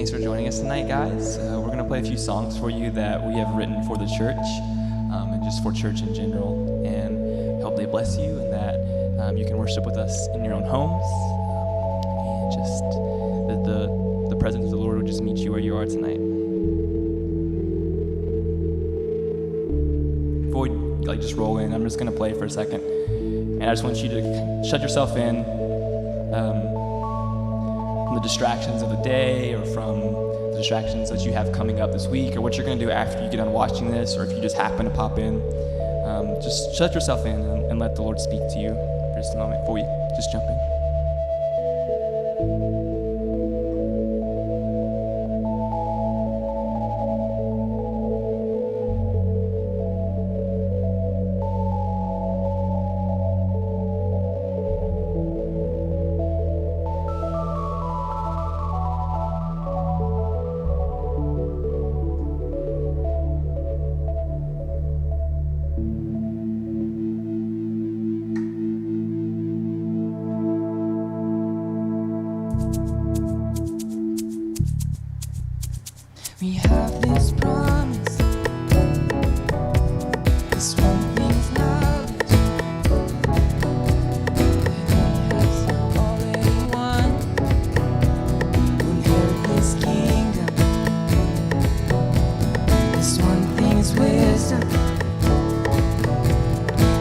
Thanks for joining us tonight, guys. We're going to play a few songs for you that we have written for the church and just for church in general. And hope they bless you and that you can worship with us in your own homes. And just that the presence of the Lord will just meet you where you are tonight. Before we just roll in, I'm just going to play for a second. And I just want you to shut yourself in from the distractions of the day or from the distractions that you have coming up this week or what you're going to do after you get done watching this, or if you just happen to pop in. Just shut yourself in and let the Lord speak to you for just a moment before you just jump in. We have this promise, this one thing's knowledge, that He has already won, inherit His kingdom. This one thing is wisdom,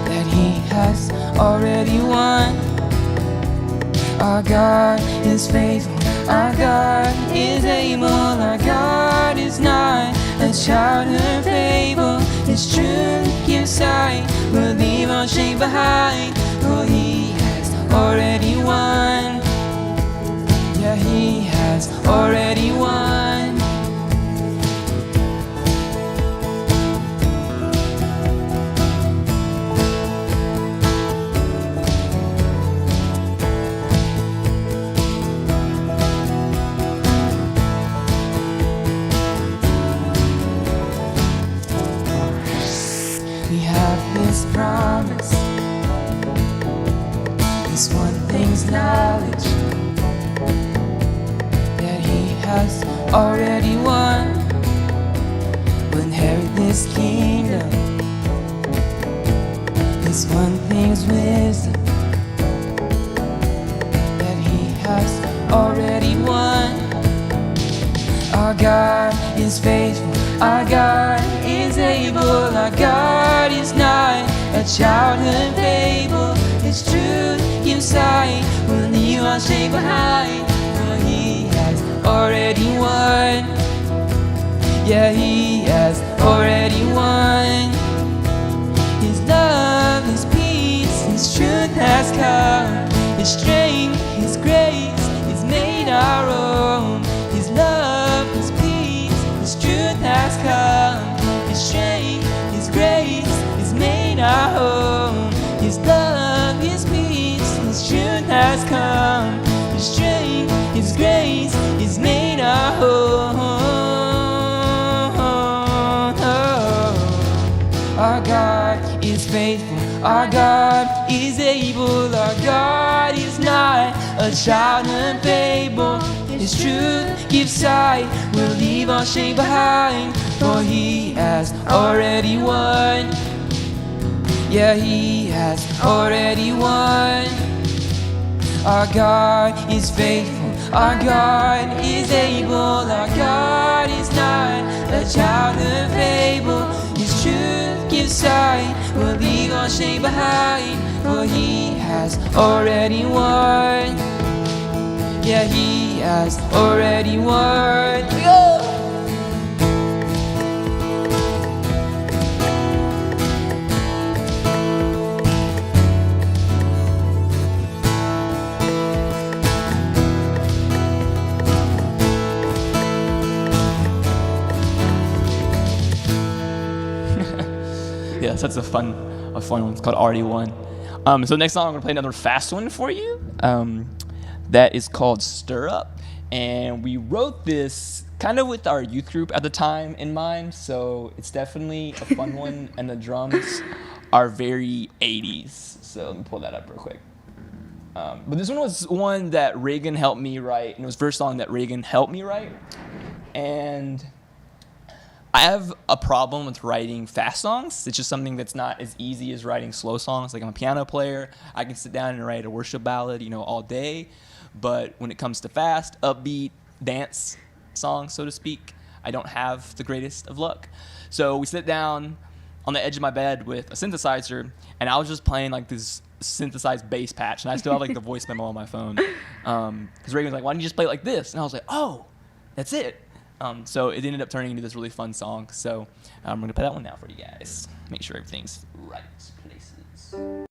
that He has already won. Our God is faithful, our God is able, our God is not a child of fable. His truth gives sight, will leave our shame behind. For He has already won. Yeah, He has already won. We have this promise, this one thing's knowledge, that He has already won, will inherit this kingdom. This one thing's wisdom, that He has already won. Our God is faithful, our God is able, our God is not a child of fable. His truth gives sight, will leave our shame behind. For He has already won. Yeah, He has already won. His love, His peace, His truth has come. His strength, His grace is made our own. His love, His peace, His truth has come. His strength, His grace is made our home. His love, His peace, His truth has come. His strength, His grace is made our home. Our God is faithful, our God is able, our God is not a child of fable. His truth gives sight, will leave our shame behind. For He has already won. Yeah, He has already won. Our God is faithful, our God is able, our God is not a child of fable. His truth gives sight, will leave our shame behind. For He has already won. Yeah, He has already won. Go! Yes, that's a fun one. It's called Already Won. So next song, I'm gonna play another fast one for you. That is called Stir Up, and we wrote this kind of with our youth group at the time in mind. So it's definitely a fun one, and the drums are very 80s. So let me pull that up real quick. But this one was one that Reagan helped me write, and it was the first song that Reagan helped me write. And I have a problem with writing fast songs. It's just something that's not as easy as writing slow songs. Like, I'm a piano player. I can sit down and write a worship ballad, all day. But when it comes to fast, upbeat, dance songs, so to speak, I don't have the greatest of luck. So we sit down on the edge of my bed with a synthesizer, and I was just playing like this synthesized bass patch, and I still have like the voice memo on my phone. Because Reagan was like, "Why don't you just play it like this?" And I was like, "Oh, that's it." So it ended up turning into this really fun song. So I'm gonna play that one now for you guys. Make sure everything's right places. All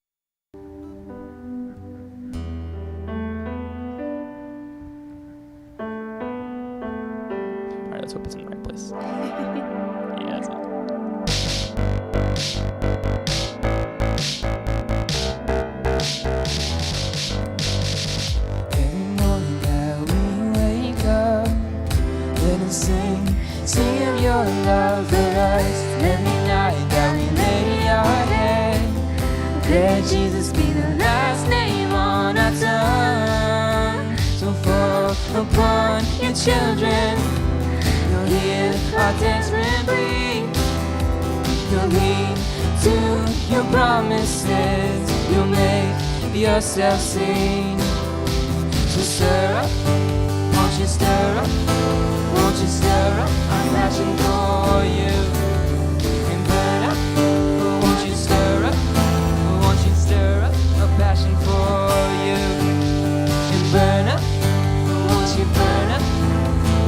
right, let's hope it's in the right place. Yeah, that's it. Every morning that we wake up, let us sing of your love for us. Every night that we lay our head, let Jesus be the last name on our tongue. So fall upon your children, you'll hear our desperate plea. You'll lean to your promises, you'll make yourself sing. So stir up, won't you stir up? Won't you stir up our passion for you and burn up? Won't you stir up? Won't you stir up a passion for you and burn up? Won't you burn up?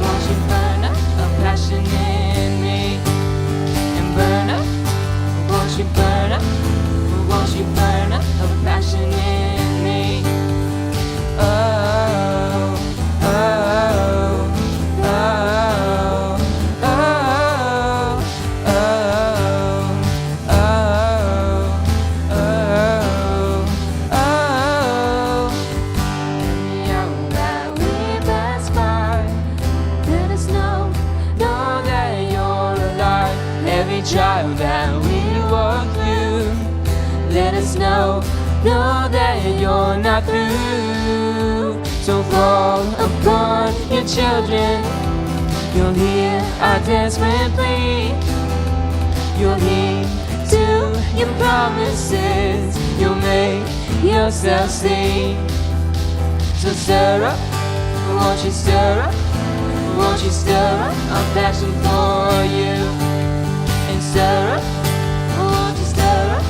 Won't you burn up a passion in me and burn up? Won't you burn up? Won't you burn up a passion in me? Oh, oh, oh, oh, oh, oh, oh, oh. Every hour that we pass by, let us know that you're alive. Every trial that we walk through, let us know that you're not through. So fall upon your children, you'll hear our desperate plea. You'll heed to your promises, you'll make yourself sing. So stir up, won't you stir up? Won't you stir up our passion for you? And stir up, won't you stir up?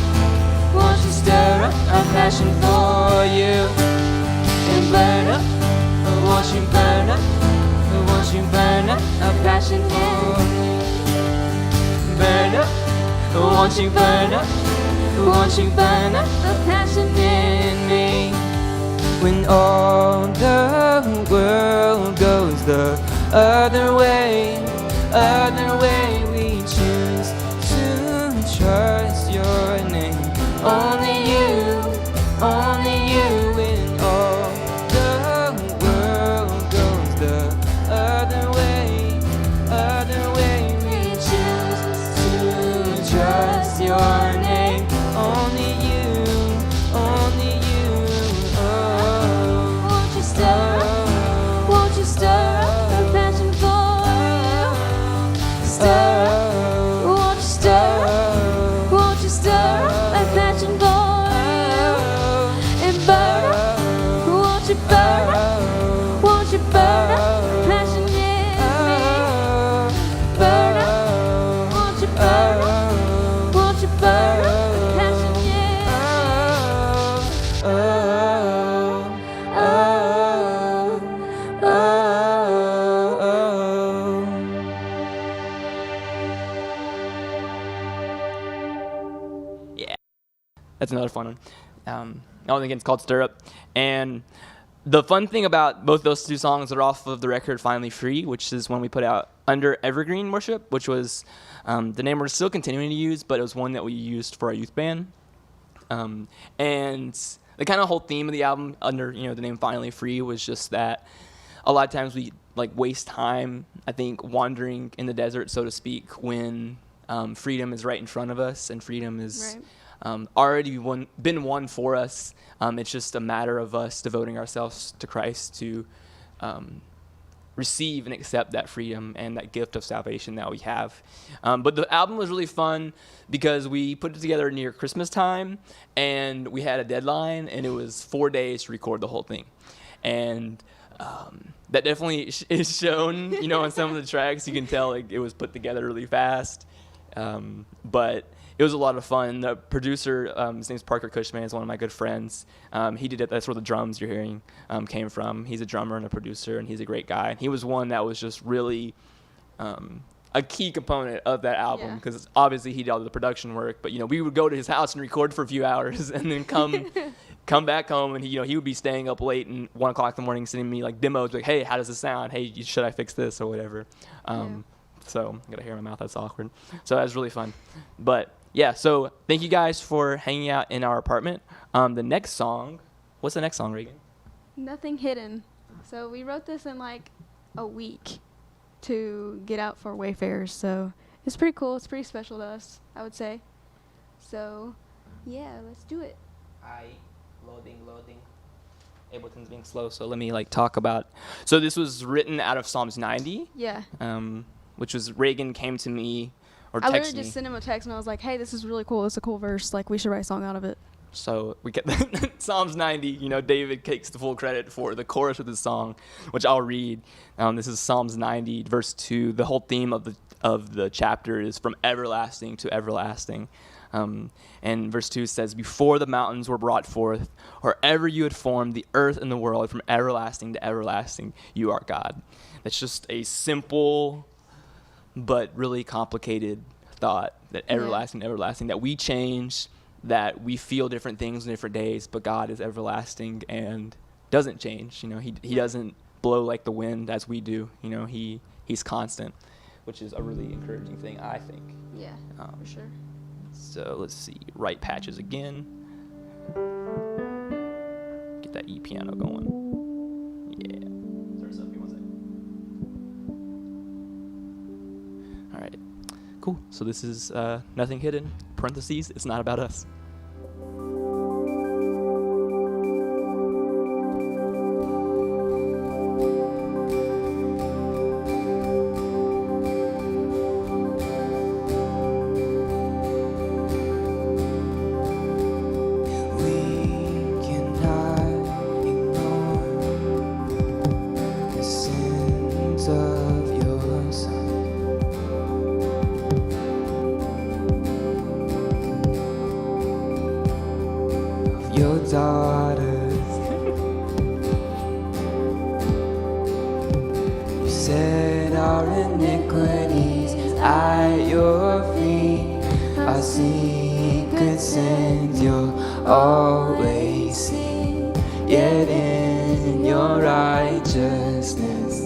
Won't you stir up our passion for you? And burn up, won't you burn up? Won't you burn up our passion for me? Burn up, won't you burn up? Won't you burn up a passion in me? When all the world goes the other way, we choose to trust your name. Only you. When all the world goes the other way, we choose to trust your name. Only you. Oh, won't you stir up? Won't you stir up a passion for you? Stir up. Won't you stir up? Won't you stir up a passion for you? And burn up. Won't you burn up? Won't you burn up a passion in me? Burn up. Won't you burn up? Won't you burn up a passion in me? Oh, oh, oh, oh, oh. Yeah, that's another fun one. Again, it's called Stir Up. And the fun thing about both those two songs are off of the record Finally Free, which is one we put out under Evergreen Worship, which was the name we're still continuing to use, but it was one that we used for our youth band. And the kind of whole theme of the album under the name Finally Free was just that a lot of times we waste time, I think, wandering in the desert, so to speak, when freedom is right in front of us and freedom is already been won for us. It's just a matter of us devoting ourselves to Christ to receive and accept that freedom and that gift of salvation that we have. But the album was really fun because we put it together near Christmas time, and we had a deadline, and it was 4 days to record the whole thing. And that definitely is shown, you know, on some of the tracks. You can tell like it was put together really fast. But it was a lot of fun. The producer, his name's Parker Cushman, is one of my good friends. He did it. That's where the drums you're hearing came from. He's a drummer and a producer, and he's a great guy. And he was one that was just really a key component of that album, because obviously he did all the production work. But, you know, we would go to his house and record for a few hours and then come back home, and he would be staying up late and 1 o'clock in the morning sending me like demos, like, hey, how does this sound? Hey, should I fix this or whatever? So I got a hair in my mouth. That's awkward. So that was really fun. But yeah, so thank you guys for hanging out in our apartment. The next song, what's the next song, Reagan? Nothing Hidden. So we wrote this in like a week to get out for Wayfarers. So it's pretty cool. It's pretty special to us, I would say. So yeah, let's do it. Loading. Ableton's being slow, so let me like talk about. So this was written out of Psalms 90. Yeah. Which was Reagan came to me or I texted literally me. just sent him a text and I was like, hey, this is really cool. It's a cool verse. Like, we should write a song out of it. So we get Psalms 90. You know, David takes the full credit for the chorus of the song, which I'll read. This is Psalms 90, verse 2. The whole theme of the chapter is from everlasting to everlasting. And verse 2 says, before the mountains were brought forth, or ever you had formed the earth and the world, from everlasting to everlasting, you are God. That's just a simple but really complicated thought, that everlasting, everlasting, that we change, that we feel different things on different days, but God is everlasting and doesn't change. You know, he doesn't blow like the wind as we do. You know, he's constant, which is a really encouraging thing, I think. Yeah, for sure. So let's see, right patches again. Get that E piano going. Yeah. Start us up here 1 second. All right, cool. So this is Nothing Hidden, parentheses, it's not about us. Your daughters, you set our iniquities at your feet. Our secret sins you'll always see. Yet in your righteousness,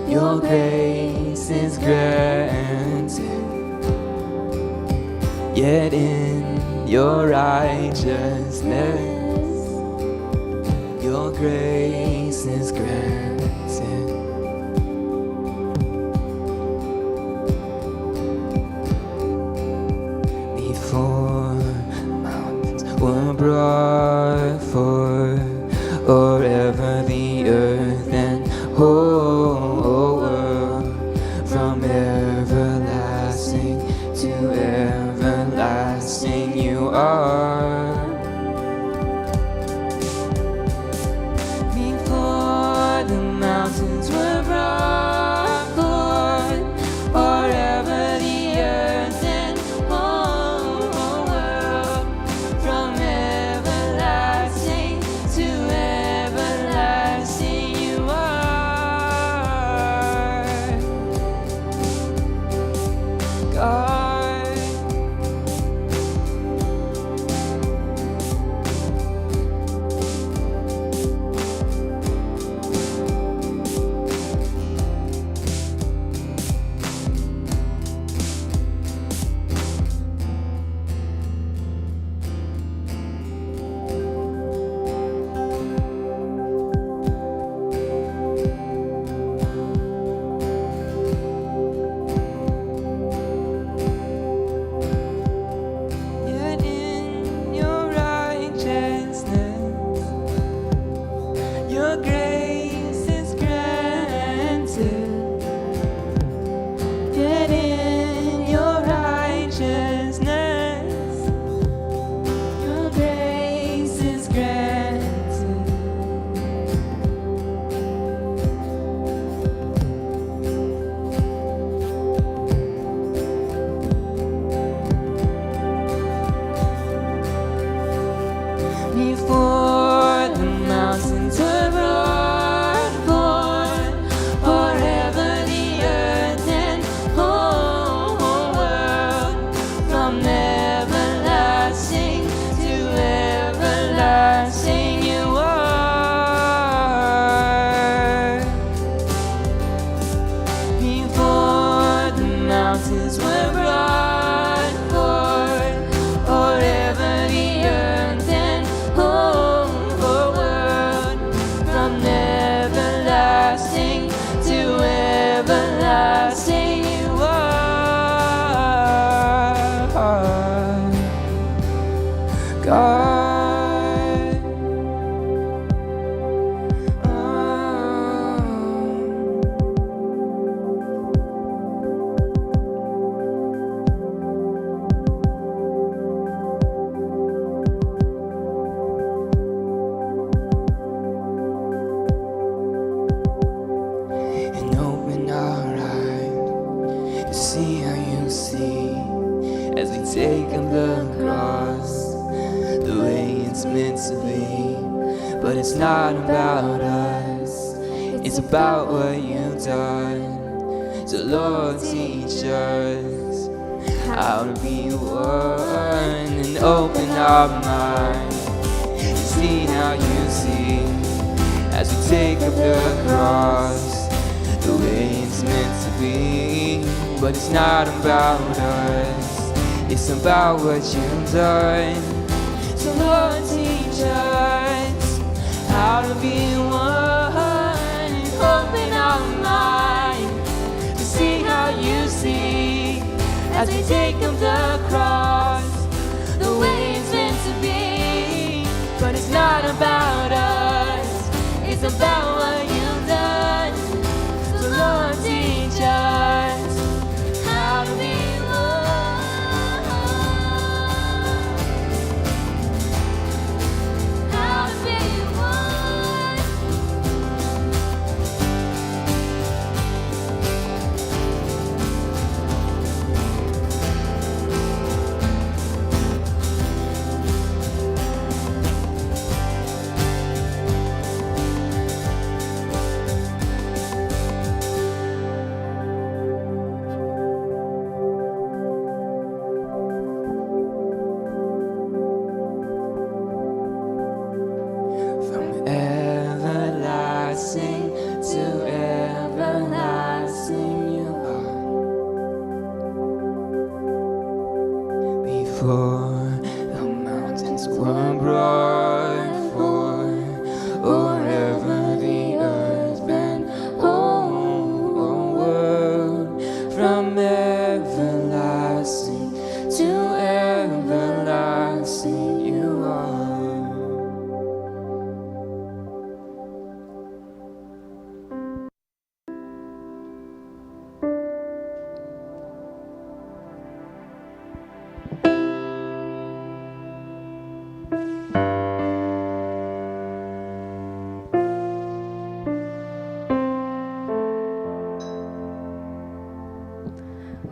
your grace is granted. Yet in your righteousness, your grace is granted. Before mountains were brought forth, or ever the earth and whole world, from everlasting to everlasting you are. Before the mountains were brought forth, or ever the earth and whole world, from everlasting to everlasting take up the cross the way it's meant to be. But it's not about us, it's about what you've done. So Lord, teach us how to be one and open our minds and see how you see as we take up the cross the way it's meant to be. But it's not about us, it's about what you've done. So Lord, teach us how to be one and open our mind to see how you see as we take up the cross the way it's meant to be. But it's not about us, it's about what you've done. So Lord, teach us how to be one, how to be one. From everlasting to everlasting you are. Before the mountains were brought forth, or ever the earth bent world. From everlasting to everlasting you are.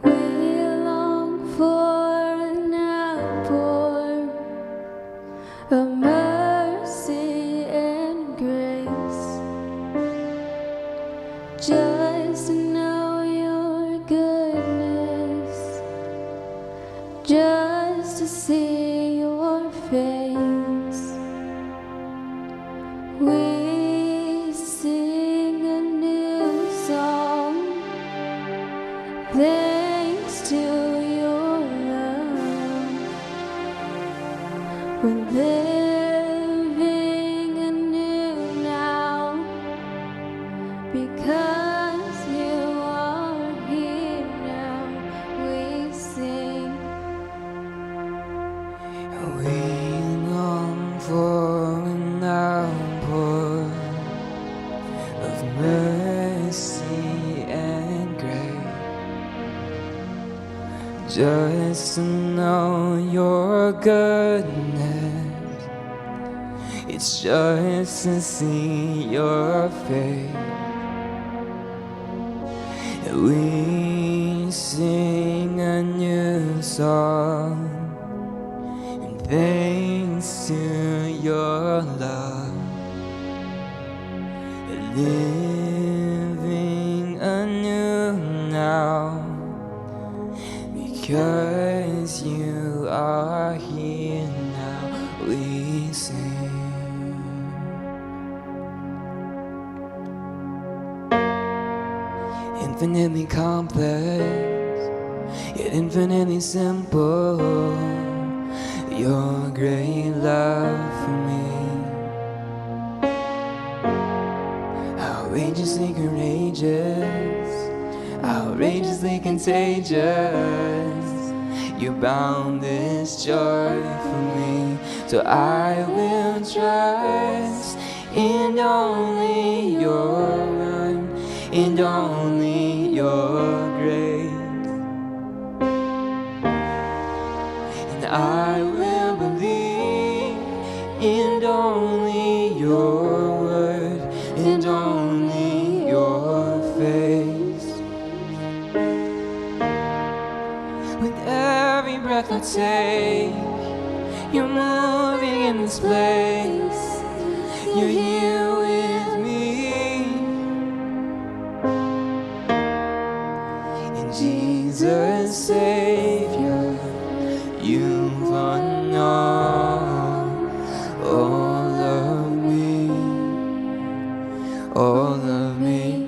We long for an outpour of mercy and grace, just to know your goodness, just to see your face. We sing a new song, thanks to your love. We're living anew now because you are here now. We sing. We long for an outpour of mercy and grace, just to know your goodness. It's just to see your face. We sing a new song, and thanks to your love, living anew now, because you are here now. We sing. Infinitely complex, yet infinitely simple. Your great love for me, outrageously courageous, outrageously contagious. You bound this joy for me, so I will trust in only your one, in only your grace. And I will believe in only your word, and only your face. With every breath I You're here with me. And Jesus, Savior, you've won all of me, all of me.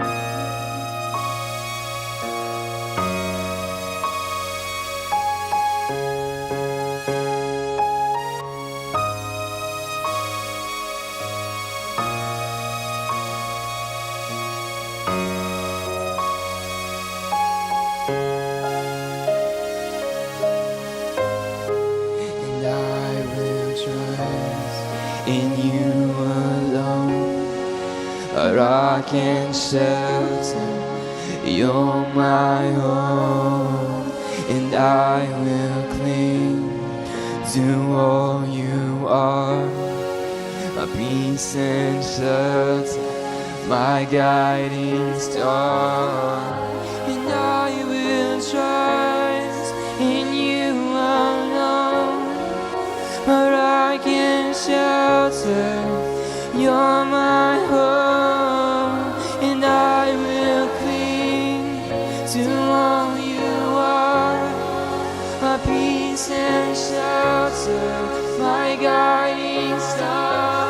And I will trust in you alone, a rock and shelter. You're my home, and I will cling to all you are, my peace and shelter, my guiding star. And I will trust in you alone, a rock and shelter. You're my home, and I will cling to all you are, my peace and shelter, my guiding star.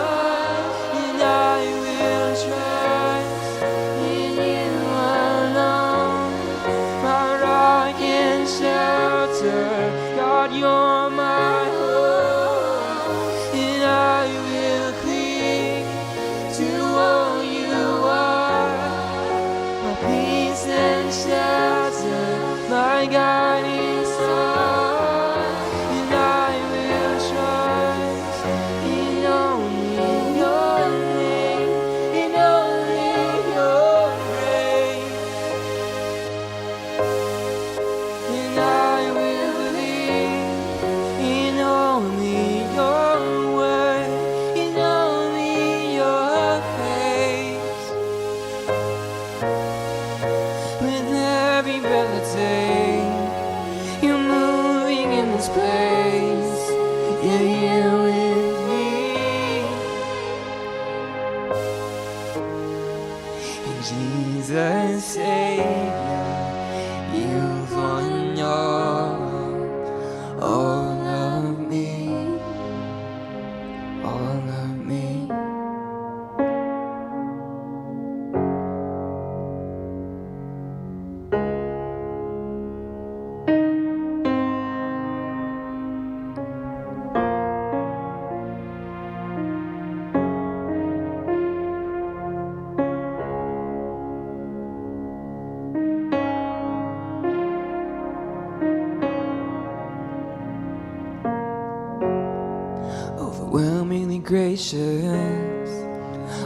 And I will trust in you alone, my rock and shelter. God, you're my home, and I will cling to all you are, my peace and shelter, my guiding star. And I will trust in only your name, in only your grace. And I will believe in only your word, in only your face. With every breath I take, you're moving in this place. You're here with me. And Jesus, Savior, you've won all of me, all of me. Overwhelmingly gracious,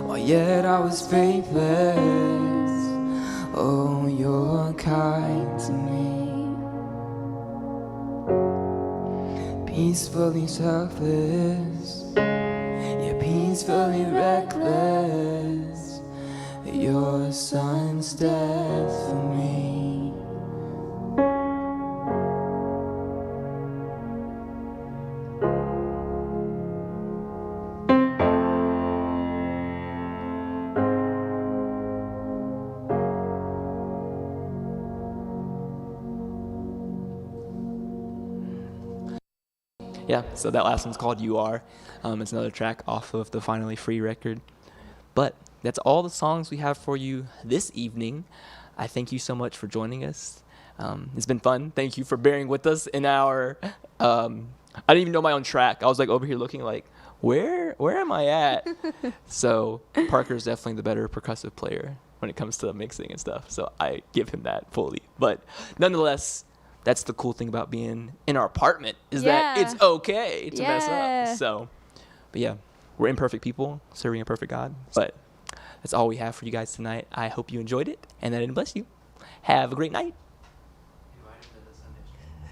while yet I was faithless. Oh, you're kind to me, peacefully selfless, yet peacefully reckless. Your son's death for me. Yeah, so that last one's called You Are. It's another track off of the Finally Free record. But that's all the songs we have for you this evening. I thank you so much for joining us. It's been fun. Thank you for bearing with us in our... I didn't even know my own track. I was like over here looking like, where am I at? So Parker's definitely the better percussive player when it comes to mixing and stuff. So I give him that fully. But nonetheless... That's the cool thing about being in our apartment is that it's okay to mess up. So, but yeah, we're imperfect people serving a perfect God. But that's all we have for you guys tonight. I hope you enjoyed it and that it bless you. Have a great night.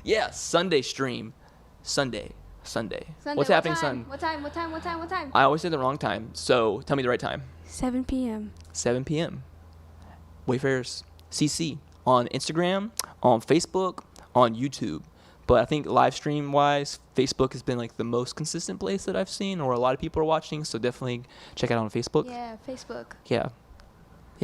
Yeah, Sunday stream. Sunday. What's happening, son? What time? I always say the wrong time. So tell me the right time. 7 p.m. 7 p.m. Wayfarers CC on Instagram, on Facebook, on YouTube. But I think live stream wise, Facebook has been like the most consistent place that I've seen, or a lot of people are watching. So definitely check it out on Facebook. Yeah, Facebook. Yeah.